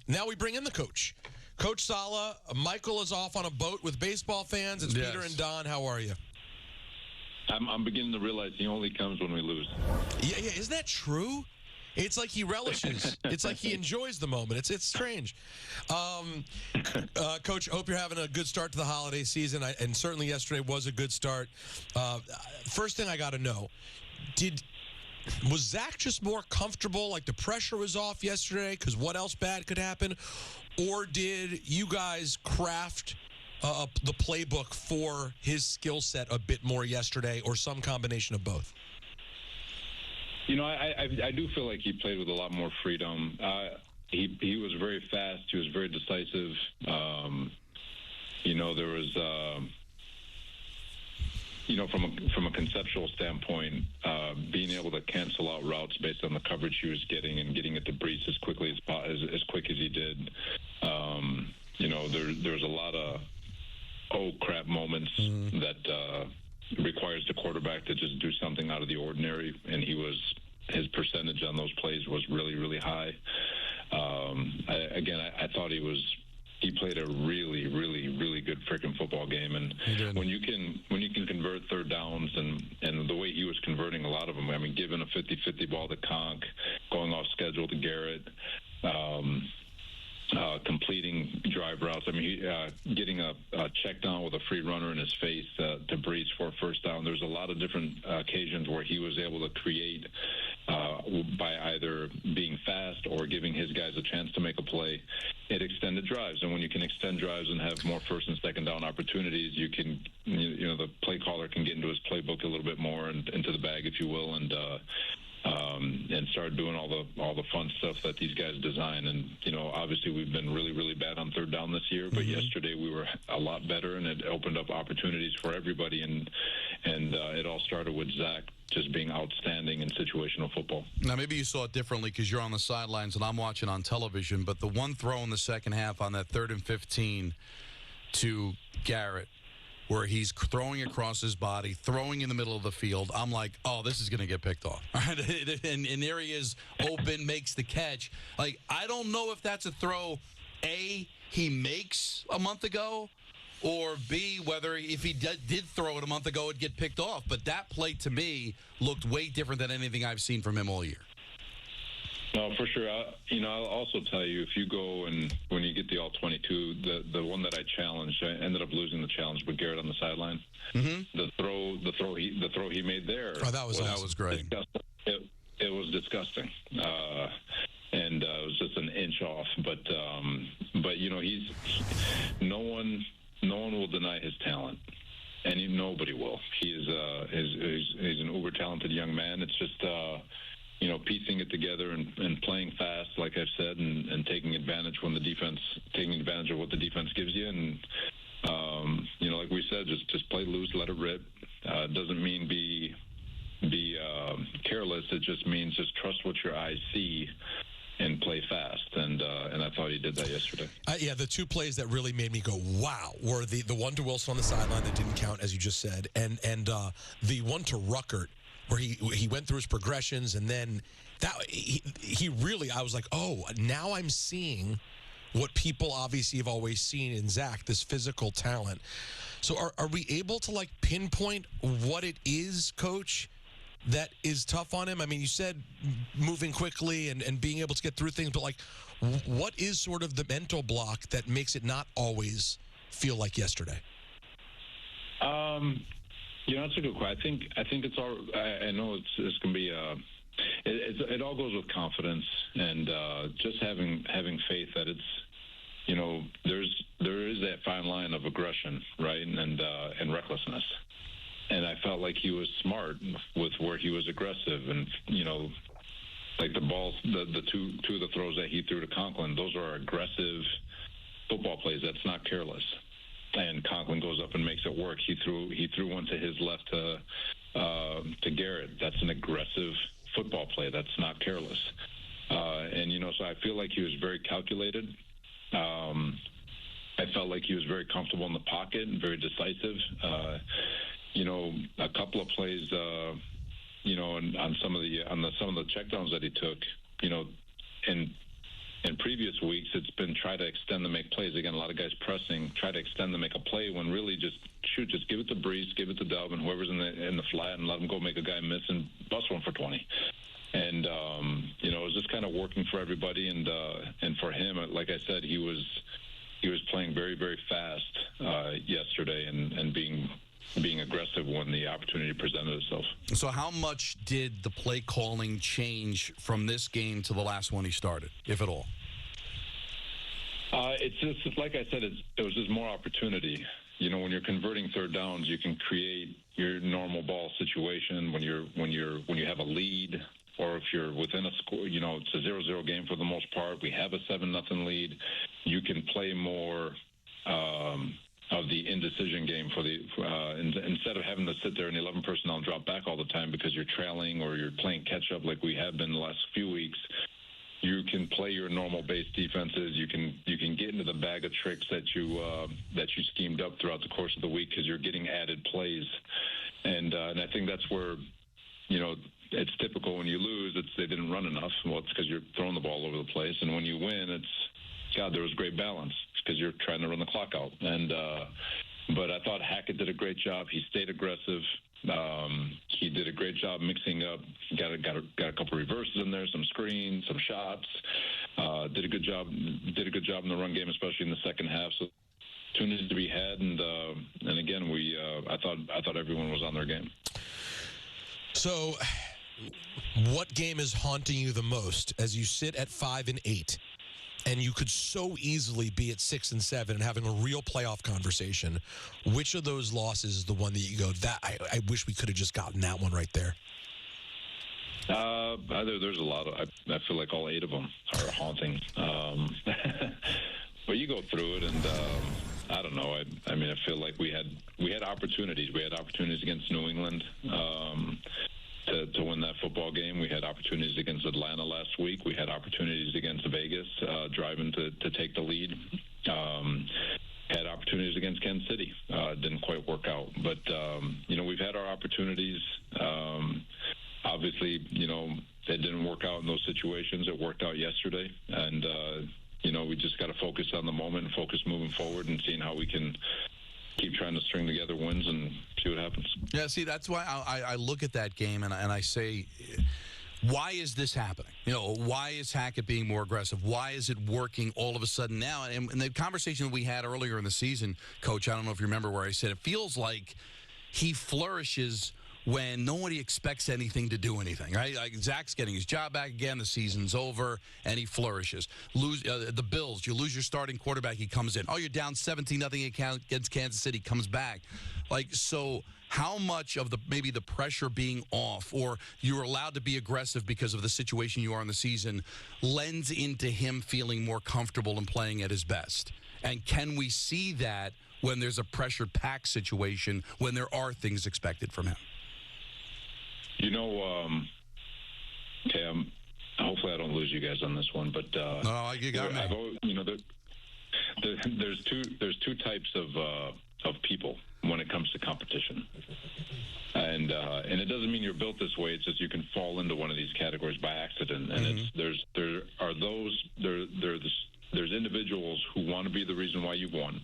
Now we bring in the coach. Coach Sala, Michael is off on a boat with baseball fans. It's Peter and Don. How are you? I'm beginning to realize he only comes when we lose. Yeah. Isn't that true? It's like he relishes. It's like he enjoys the moment. It's strange. Coach, I hope you're having a good start to the holiday season, and certainly yesterday was a good start. First thing I got to know, was Zach just more comfortable, like the pressure was off yesterday because what else bad could happen? Or did you guys craft the playbook for his skill set a bit more yesterday, or some combination of both? You know, I do feel like he played with a lot more freedom. He was very fast. He was very decisive. There was, from a conceptual standpoint, being able to cancel out routes based on the coverage he was getting and getting it to Brees as quickly as quick as he did. There's a lot of crap moments that requires the quarterback to just do something out of the ordinary, and his percentage on those plays was really, really high. I thought he played a really, really, really good freaking football game, and when you can convert third downs and the way he was converting a lot of them, I mean, giving a 50-50 ball to Conk, going off schedule to Garrett, completing drive routes. I mean, getting a check down with a free runner in his face to Brees for a first down. There's a lot of different occasions where he was able to create by either being fast or giving his guys a chance to make a play. It extended drives, and when you can extend drives and have more first and second down opportunities, you can, the play caller can get into his playbook a little bit more and into the bag, if you will, and start doing all the fun stuff that these guys design. And obviously we've been really, really bad on third down this year, but yesterday we were a lot better, and it opened up opportunities for everybody. And it all started with Zach just being outstanding in situational football. Now, maybe you saw it differently because you're on the sidelines and I'm watching on television, but the one throw in the second half on that 3rd and 15 to Garrett, where he's throwing across his body, throwing in the middle of the field, I'm like, oh, this is going to get picked off. And there he is, open, makes the catch. Like, I don't know if that's a throw, A, he makes a month ago, or B, whether if he did throw it a month ago, it'd get picked off. But that play, to me, looked way different than anything I've seen from him all year. No, for sure. I'll also tell you, if you go and when you get the all-22, the one that I challenged, I ended up losing the challenge with Garrett on the sideline. Mm-hmm. The throw he made there. Oh, that was great. It was disgusting, and it was just an inch off. But he's no one will deny his talent. And nobody will. He's an uber talented young man. It's just piecing it together and playing fast, like I've said, and taking advantage of what the defense gives you. And like we said, just play loose, let it rip. Doesn't mean be careless. It just means just trust what your eyes see and play fast, and I thought he did that yesterday. The two plays that really made me go wow were the one to Wilson on the sideline that didn't count, as you just said, and the one to Ruckert where he went through his progressions, and then that he really, I was like, oh, now I'm seeing what people obviously have always seen in Zach, this physical talent. So are we able to pinpoint what it is, Coach, that is tough on him? I mean, you said moving quickly and being able to get through things, but what is sort of the mental block that makes it not always feel like yesterday? That's a good question. I think it's all. I know it's going to be. It all goes with confidence and just having faith that it's. There is that fine line of aggression, right, and recklessness. And I felt like he was smart with where he was aggressive, and like the balls, the two of the throws that he threw to Conklin, those are aggressive football plays. That's not careless. And Conklin goes up and makes it work. He threw one to his left to Garrett. That's an aggressive football play. That's not careless. So I feel like he was very calculated. I felt like he was very comfortable in the pocket and very decisive. A couple of plays, on some of the checkdowns that he took, and in previous weeks, it's been try to extend to make plays. Again, a lot of guys pressing, try to extend to make a play when really just give it to Brees, give it to Dalvin, whoever's in the flat, and let them go make a guy miss and bust one for 20. And it was just kind of working for everybody, and for him, like I said, he was playing very, very fast yesterday and being aggressive when the opportunity presented itself. So how much did the play calling change from this game to the last one he started, if at all? It's just, like I said, it was just more opportunity. When you're converting third downs, you can create your normal ball situation when you have a lead, or if you're within a score. It's a 0-0 game for the most part. We have a 7-0 lead. You can play more of the indecision game instead of having to sit there in 11 personnel and drop back all the time because you're trailing or you're playing catch up like we have been the last few weeks. You can play your normal base defenses. You can get into the bag of tricks that you schemed up throughout the course of the week because you're getting added plays, and I think that's where it's typical when you lose. They didn't run enough. Well, it's because you're throwing the ball over the place, and when you win, there was great balance because you're trying to run the clock out. And but I thought Hackett did a great job. He stayed aggressive. He did a great job mixing up. Got a couple reverses in there, some screens, some shots. Did a good job in the run game, especially in the second half. So opportunities to be had, and again, I thought everyone was on their game. So, what game is haunting you the most as you sit at 5-8? And you could so easily be at 6-7 and having a real playoff conversation. Which of those losses is the one that you go, that I wish we could have just gotten that one right there? There's a lot of. I feel like all 8 of them are haunting. But you go through it, and I don't know. I mean, I feel like we had opportunities. We had opportunities against New England. To win that football game. We had opportunities against Atlanta last week. We had opportunities against Vegas, driving to take the lead. Had opportunities against Kansas City. Didn't quite work out. But, we've had our opportunities. Obviously, it didn't work out in those situations. It worked out yesterday. And, we just got to focus on the moment and focus moving forward and seeing how we can keep trying to string together wins and see what happens. Yeah, see, that's why I look at that game and I say, why is this happening? Why is Hackett being more aggressive? Why is it working all of a sudden now? And the conversation we had earlier in the season, Coach, I don't know if you remember where I said it feels like he flourishes when nobody expects anything to do anything, right? Like Zach's getting his job back again, the season's over, and he flourishes. The Bills, you lose your starting quarterback, he comes in. Oh, you're down 17-0 against Kansas City, comes back. So how much of maybe the pressure being off, or you're allowed to be aggressive because of the situation you are in the season, lends into him feeling more comfortable and playing at his best? And can we see that when there's a pressured pack situation, when there are things expected from him? Hopefully I don't lose you guys on this one, but no, you got me. There's two types of people when it comes to competition, and it doesn't mean you're built this way. It's just you can fall into one of these categories by accident, and there's individuals who want to be the reason why you've won,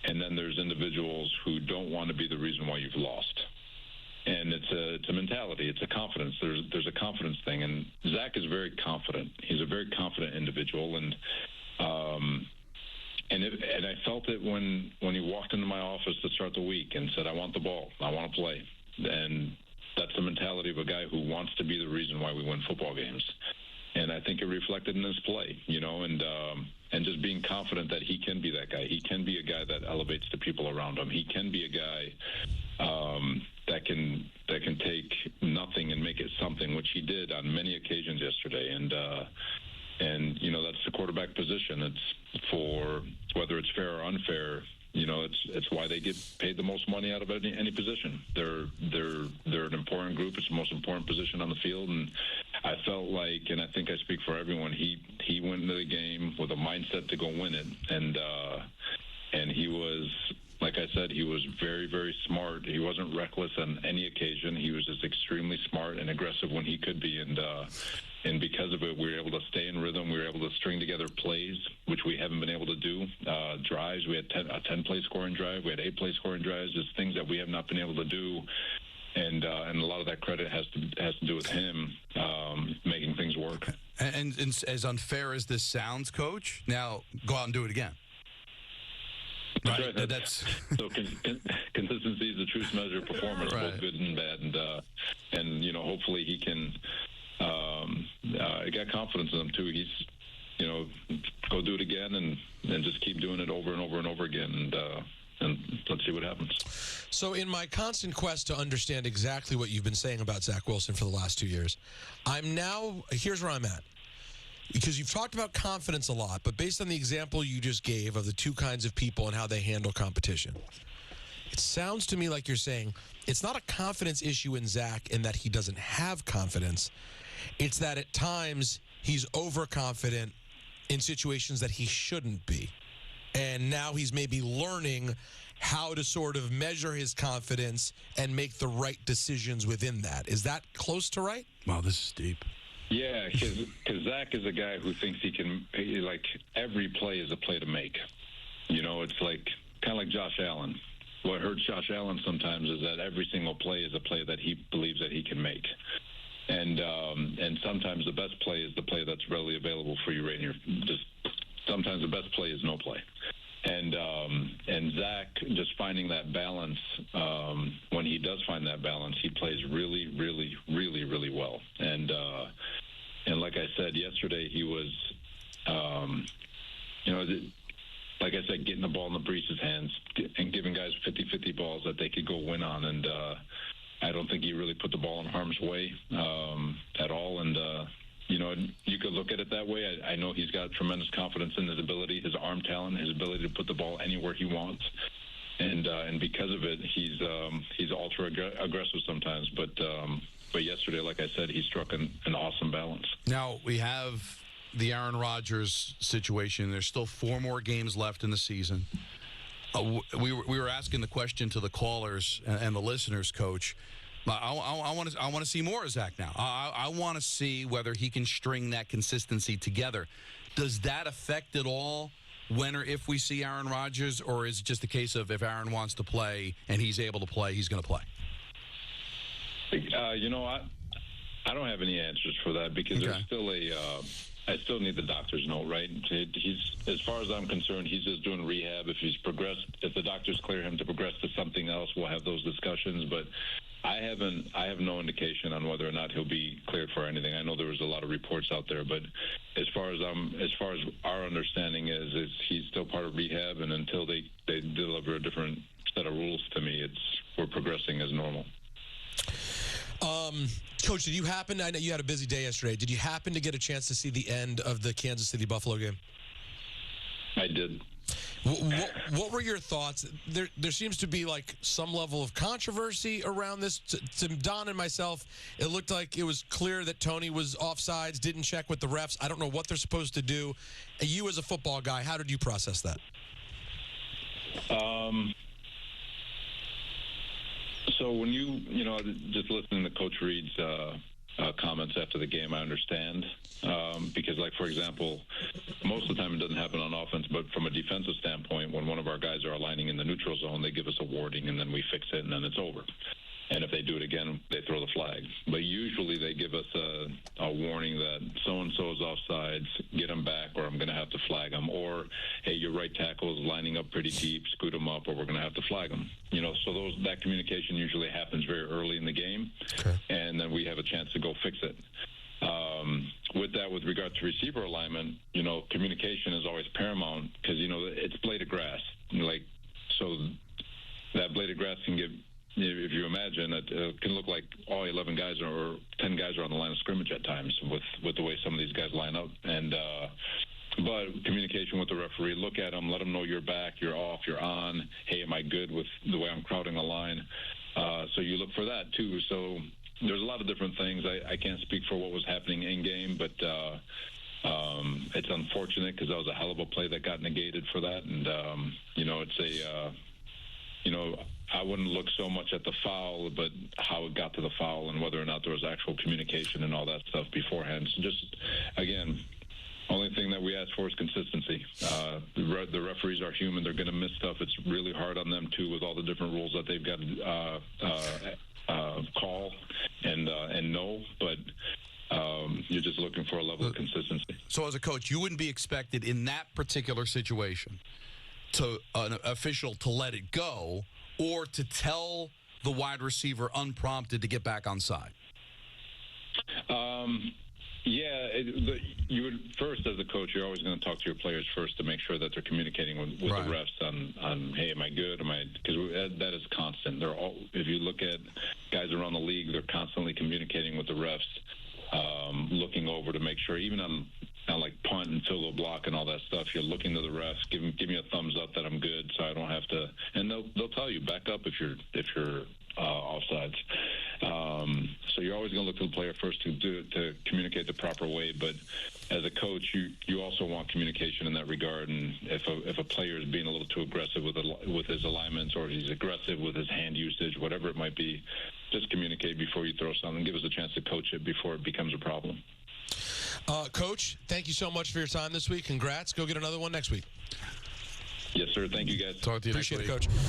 and then there's individuals who don't want to be the reason why you've lost. And it's a mentality. It's a confidence. There's a confidence thing, and Zach is very confident. He's a very confident individual, and I felt it when he walked into my office to start the week and said, "I want the ball. I want to play." And that's the mentality of a guy who wants to be the reason why we win football games. And I think it reflected in his play, and just being confident that he can be that guy. He can be a guy that elevates the people around him. He can be a guy that can take nothing and make it something, which he did on many occasions yesterday. And that's the quarterback position. It's for whether it's fair or unfair. It's why they get paid the most money out of any position. They're an important group. It's the most important position on the field, and I felt like, and I think I speak for everyone, he went into the game with a mindset to go win it, and he was, like I said, he was very, very smart. He wasn't reckless on any occasion. He was just extremely smart and aggressive when he could be, and and because of it, we were able to stay in rhythm. We were able to string together plays, which we haven't been able to do. Drives, we had a 10-play scoring drive. We had 8-play scoring drives. Just things that we have not been able to do. And a lot of that credit has to do with him making things work. And as unfair as this sounds, Coach, now go out and do it again. Right. That's so consistency is the truest measure of performance, both good and bad, and hopefully he can get confidence in him too. He's go do it again and just keep doing it over and over and over again, and let's see what happens. So in my constant quest to understand exactly what you've been saying about Zach Wilson for the last 2 years, here's where I'm at. Because you've talked about confidence a lot, but based on the example you just gave of the two kinds of people and how they handle competition, it sounds to me like you're saying it's not a confidence issue in Zach in that he doesn't have confidence. It's that at times he's overconfident in situations that he shouldn't be. And now he's maybe learning how to sort of measure his confidence and make the right decisions within that. Is that close to right? Wow, this is deep. Yeah, because Zach is a guy who thinks he can, every play is a play to make. It's kind of like Josh Allen. What hurts Josh Allen sometimes is that every single play is a play that he believes that he can make. And sometimes the best play is the play that's readily available for you right here. Sometimes the best play is no play. And Zach, just finding that balance, when he does find that balance, he plays really, really, really, really well. And like I said yesterday, he was, like I said, getting the ball in the Breece's hands and giving guys 50-50 balls that they could go win on. And I don't think he really put the ball in harm's way at all. And you could look at it that way. I know he's got tremendous confidence in his ability, his arm talent, his ability to put the ball anywhere he wants, and because of it, he's ultra aggressive sometimes. But yesterday, like I said, he struck an awesome balance. Now we have the Aaron Rodgers situation. There's still 4 more games left in the season. We were asking the question to the callers and the listeners, Coach. I want to see more of Zach now. I want to see whether he can string that consistency together. Does that affect at all when or if we see Aaron Rodgers, or is it just a case of if Aaron wants to play and he's able to play, he's going to play? I don't have any answers for that because there's still I still need the doctor's note, right? He's, as far as I'm concerned, he's just doing rehab. If he's progressed, if the doctors clear him to progress to something else, we'll have those discussions. But I have no indication on whether or not he'll be cleared for anything. I know there was a lot of reports out there, but as far as our understanding is he's still part of rehab, and until they deliver a different set of rules to me, we're progressing as normal. Coach, did you happen? I know you had a busy day yesterday. Did you happen to get a chance to see the end of the Kansas City Buffalo game? I did. What were your thoughts? There seems to be some level of controversy around this. To Don and myself, it looked like it was clear that Tony was offsides, didn't check with the refs. I don't know what they're supposed to do. You as a football guy, how did you process that? So when you just listening to Coach Reed's comments after the game, I understand. Because, for example, most of the time it doesn't happen on offense, but from a defensive standpoint, when one of our guys are aligning in the neutral zone, they give us a warning, and then we fix it, and then it's over. And if they do it again, they throw the flag. But usually they give us a warning that so-and-so is offsides, get them back, or I'm going to have to flag them. Or, hey, your right tackle is lining up pretty deep, scoot them up, or we're going to have to flag them. So that communication usually happens very early in the game, and then we have a chance to go fix it. With regard to receiver alignment, communication is always paramount because, it's blade of grass. So that blade of grass can get, if you imagine, it can look like all 11 guys or 10 guys are on the line of scrimmage at times with the way some of these guys line up. But communication with the referee, look at them, let them know you're back, you're off, you're on. Hey, am I good with the way I'm crowding a line? So you look for that too. So there's a lot of different things. I can't speak for what was happening in game, but it's unfortunate because that was a hell of a play that got negated for that. And I wouldn't look so much at the foul, but how it got to the foul and whether or not there was actual communication and all that stuff beforehand. So just, again, only thing that we ask for is consistency. The referees are human. They're going to miss stuff. It's really hard on them, too, with all the different rules that they've got to call and know. But you're just looking for a level of consistency. So as a coach, you wouldn't be expected in that particular situation to an official to let it go or to tell the wide receiver unprompted to get back on side? You would first, as a coach, you're always going to talk to your players first to make sure that they're communicating with the refs on, hey, am I good? Because that is constant. If you look at guys around the league, they're constantly communicating with the refs, looking over to make sure, even on like punt and field goal block and all that stuff, you're looking to the refs, give me a thumbs up that I'm good, so I don't have to. And they'll tell you back up if you're offsides. So you're always going to look to the player first to communicate the proper way. But as a coach, you also want communication in that regard. And if a player is being a little too aggressive with his alignments, or he's aggressive with his hand usage, whatever it might be, just communicate before you throw something. Give us a chance to coach it before it becomes a problem. Coach, thank you so much for your time this week. Congrats. Go get another one next week. Yes, sir. Thank you, guys. Talk to you Appreciate next week. it, Coach.